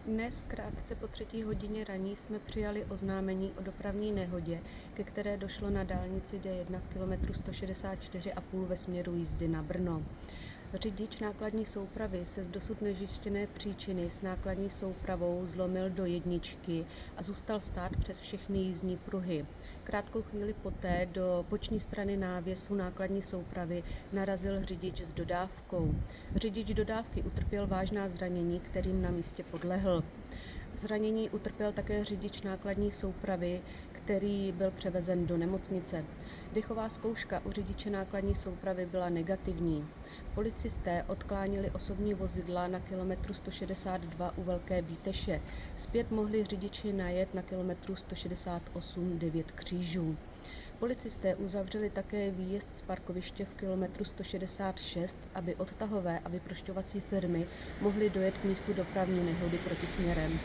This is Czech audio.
Dnes krátce po 3. hodině raní jsme přijali oznámení o dopravní nehodě, ke které došlo na dálnici D1 v kilometru 164,5 ve směru jízdy na Brno. Řidič nákladní soupravy se z dosud nezjištěné příčiny s nákladní soupravou zlomil do jedničky a zůstal stát přes všechny jízdní pruhy. Krátkou chvíli poté do boční strany návěsu nákladní soupravy narazil řidič s dodávkou. Řidič dodávky utrpěl vážná zranění, kterým na místě podlehl. Zranění utrpěl také řidič nákladní soupravy, který byl převezen do nemocnice. Dechová zkouška u řidiče nákladní soupravy byla negativní. Policisté odklánili osobní vozidla na kilometru 162 u Velké Bíteše. Zpět mohli řidiči najet na kilometru 168 9 Křížů. Policisté uzavřeli také výjezd z parkoviště v kilometru 166, aby odtahové a vyprošťovací firmy mohly dojet k místu dopravní nehody protisměrem.